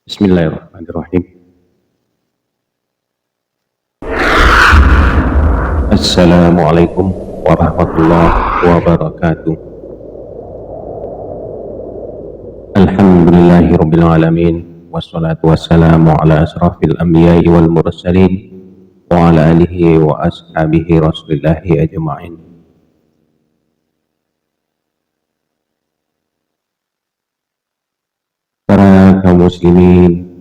Bismillahirrahmanirrahim. Assalamualaikum warahmatullahi wabarakatuh. Alhamdulillahirabbil alamin wassalatu wassalamu ala asrafil anbiya'i wal mursalin wa ala alihi wa ashabihi rasulillahi ajma'in. Para kaum muslimin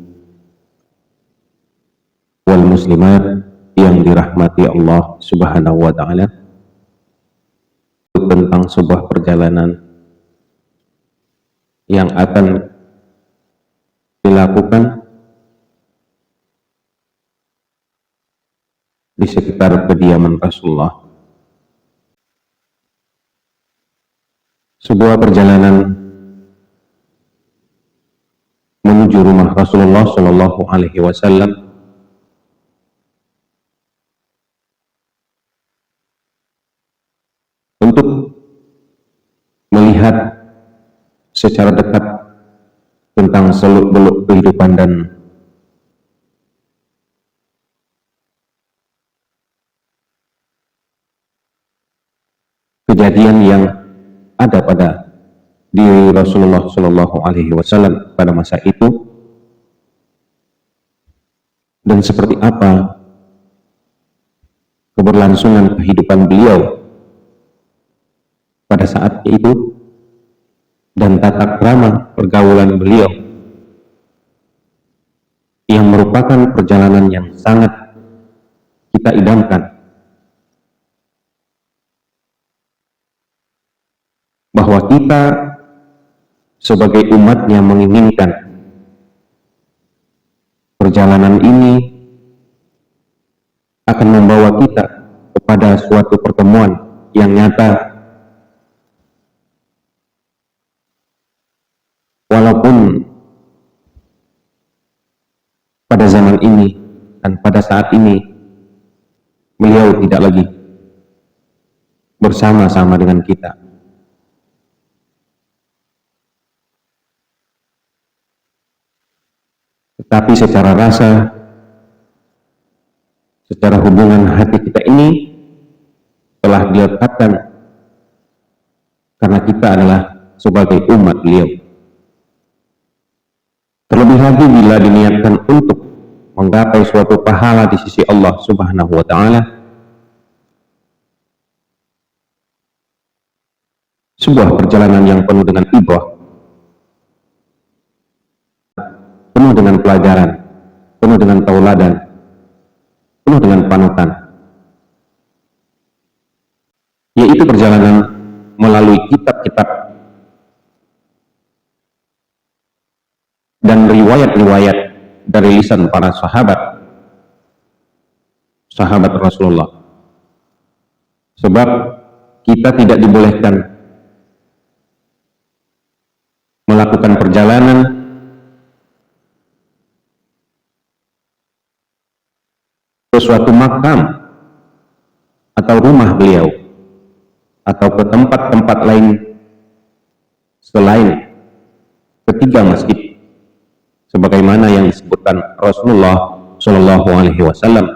wal muslimat yang dirahmati Allah Subhanahu wa taala, tentang sebuah perjalanan yang akan dilakukan di sekitar kediaman Rasulullah. Sebuah perjalanan menuju rumah Rasulullah Shallallahu Alaihi Wasallam untuk melihat secara dekat tentang seluk-beluk kehidupan dan kejadian yang ada pada diri Rasulullah Shallallahu Alaihi Wasallam pada masa itu, dan seperti apa keberlangsungan kehidupan beliau pada saat itu, dan tata krama pergaulan beliau yang merupakan perjalanan yang sangat kita idamkan, bahwa kita sebagai umatnya menginginkan perjalanan ini akan membawa kita kepada suatu pertemuan yang nyata, walaupun pada zaman ini dan pada saat ini beliau tidak lagi bersama-sama dengan kita. Tetapi secara rasa, secara hubungan hati kita ini telah dilekatkan, karena kita adalah sebagai umat beliau. Terlebih lagi bila diniatkan untuk menggapai suatu pahala di sisi Allah Subhanahu wa taala, sebuah perjalanan yang penuh dengan ibrah, penuh dengan pelajaran, penuh dengan tauladan, penuh dengan panutan, yaitu perjalanan melalui kitab-kitab dan riwayat-riwayat dari lisan para sahabat Rasulullah. Sebab kita tidak dibolehkan melakukan perjalanan ke suatu makam atau rumah beliau, atau ke tempat-tempat lain selain ketiga masjid, sebagaimana yang disebutkan Rasulullah Shallallahu Alaihi Wasallam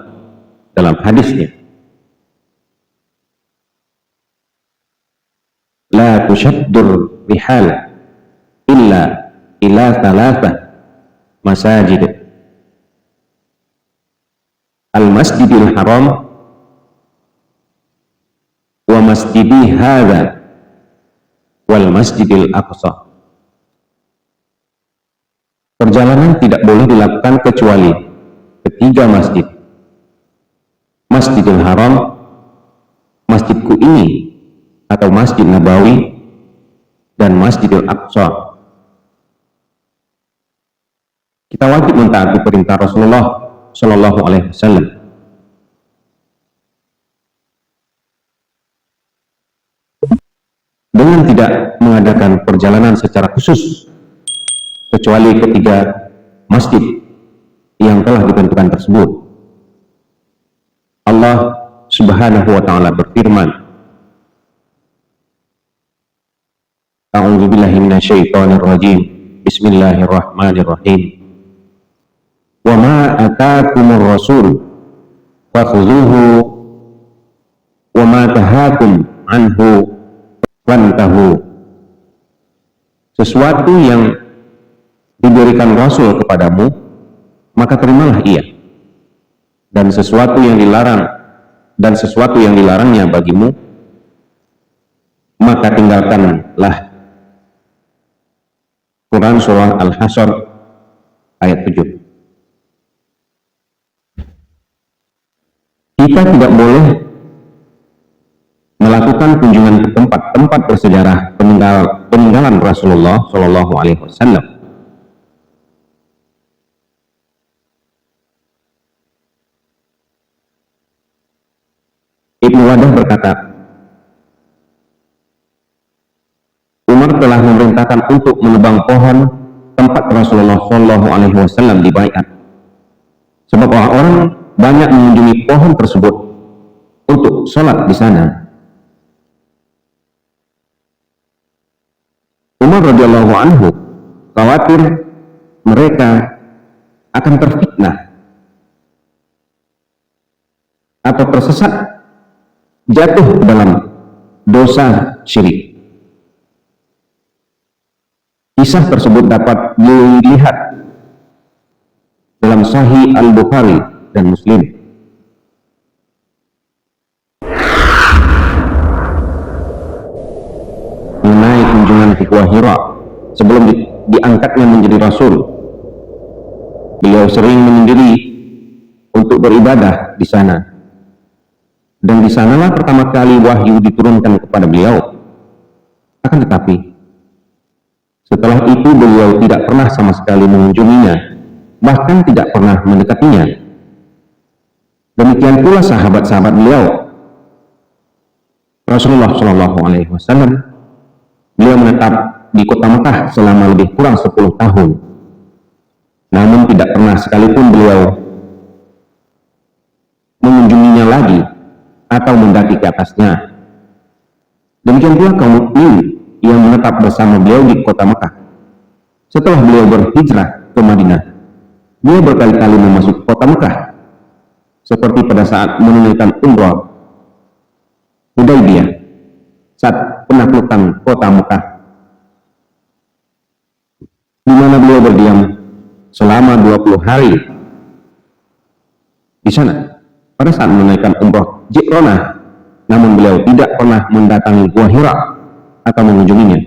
dalam hadisnya, la tushaddur rihal illa ila thalathah masajid, al-masjidil haram wa masjidi hadha wal masjidil aqsa. Perjalanan tidak boleh dilakukan kecuali ketiga masjid, Masjidil Haram, masjidku ini atau Masjid Nabawi, dan Masjidil Aqsa. Kita wajib mentaati perintah Rasulullah Shallallahu Alaihi Wasallam. Dengan tidak mengadakan perjalanan secara khusus kecuali ketiga masjid yang telah ditentukan tersebut. Allah Subhanahu wa taala berfirman, A'udzu billahi minasyaitonir rajim. Bismillahirrahmanirrahim. wa ma ataakumur rasul fakhudhuhu wa ma tahakum anhu fantahu. Sesuatu yang diberikan Rasul kepadamu, maka terimalah ia. Dan sesuatu yang dilarangnya bagimu, maka tinggalkanlah. Quran Surah Al-Hasyr ayat 7. Kita tidak boleh melakukan kunjungan ke tempat-tempat bersejarah peninggalan Rasulullah Shallallahu Alaihi Wasallam. Ibnu Wadah berkata, Umar telah memerintahkan untuk menebang pohon tempat Rasulullah Shallallahu Alaihi Wasallam dibaiat, sebab orang-orang banyak mengunjungi pohon tersebut untuk sholat di sana. Umar radhiyallahu anhu khawatir mereka akan terfitnah atau tersesat, jatuh ke dalam dosa syirik. Kisah tersebut dapat dilihat dalam Sahih Al-Bukhari dan Muslim. Mengenai kunjungan di Gua Hira sebelum diangkatnya menjadi Rasul, beliau sering menyendiri untuk beribadah di sana. Dan di sanalah pertama kali wahyu diturunkan kepada beliau. Akan tetapi, setelah itu beliau tidak pernah sama sekali mengunjunginya, bahkan tidak pernah mendekatinya. Demikian pula sahabat-sahabat beliau. Rasulullah Shallallahu Alaihi Wasallam, beliau menetap di kota Mekah selama lebih kurang 10 tahun. Namun tidak pernah sekalipun beliau mengunjunginya lagi atau mendaki ke atasnya. Demikian pula kaum mukmin yang menetap bersama beliau di kota Mekah. Setelah beliau berhijrah ke Madinah, beliau berkali-kali memasuki kota Mekah, seperti pada saat menunaikan umrah Hudaybiyah saat penaklukan kota Mekah, di mana beliau berdiam selama 20 hari di sana pada saat menunaikan umrah Ji'ronah. Namun beliau tidak pernah mendatangi Gua Hira atau mengunjunginya.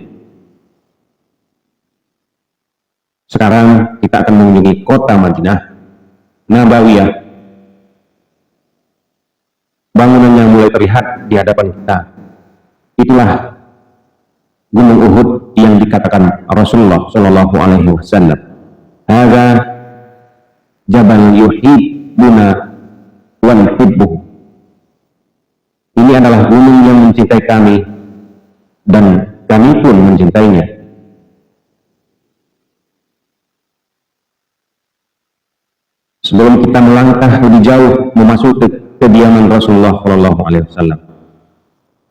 Sekarang kita akan mengunjungi kota Madinah Nabawiyah. Bangunan yang mulai terlihat di hadapan kita, itulah Gunung Uhud yang dikatakan Rasulullah Shallallahu Alaihi Wasallam, "Hadza Jabal yuhibbuna wa nuhibbuhu." Ini adalah gunung yang mencintai kami dan kami pun mencintainya. Sebelum kita melangkah lebih jauh memasuki kediaman Rasulullah Shallallahu Alaihi Wasallam,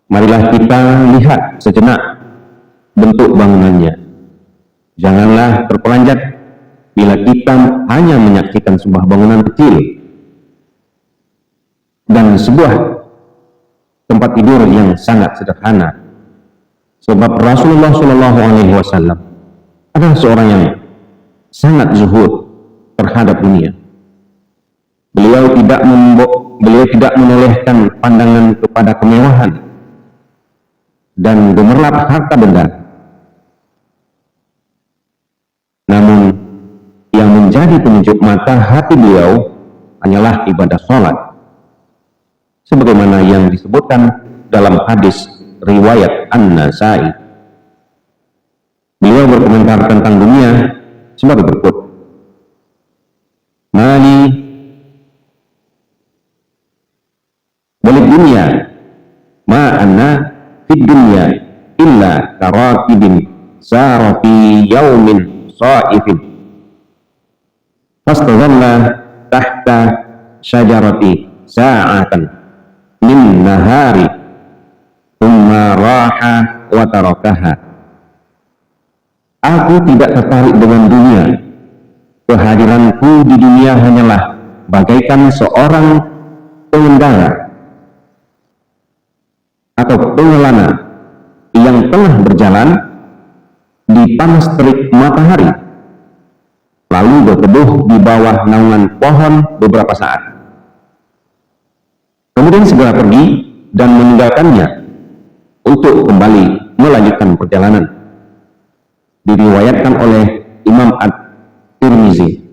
marilah kita lihat sejenak bentuk bangunannya. Janganlah terpelanjat bila kita hanya menyaksikan sebuah bangunan kecil dan sebuah tempat tidur yang sangat sederhana. Sebab Rasulullah Shallallahu Alaihi Wasallam adalah seorang yang sangat zuhud terhadap dunia. Beliau tidak menolehkan pandangan kepada kemewahan dan gemerlap harta benda. Namun yang menjadi penunjuk mata hati beliau hanyalah ibadah sholat, sebagaimana yang disebutkan dalam hadis riwayat An-Nasai. Beliau berkomentar tentang dunia sebagai berikut: Mali walid dunia ma anna fid dunya illa karatibin sarafi yaumin sa'ifin fastadalla tahta syajarati sa'atan min nahari thumma raha wa tarakaha. Aku tidak tertarik dengan dunia kehadiranku di dunia hanyalah bagaikan seorang pengendara atau pengelana yang tengah berjalan di panas terik matahari, lalu berteduh di bawah naungan pohon beberapa saat, kemudian segera pergi dan meninggalkannya untuk kembali melanjutkan perjalanan. Diriwayatkan oleh Imam At-Tirmizi.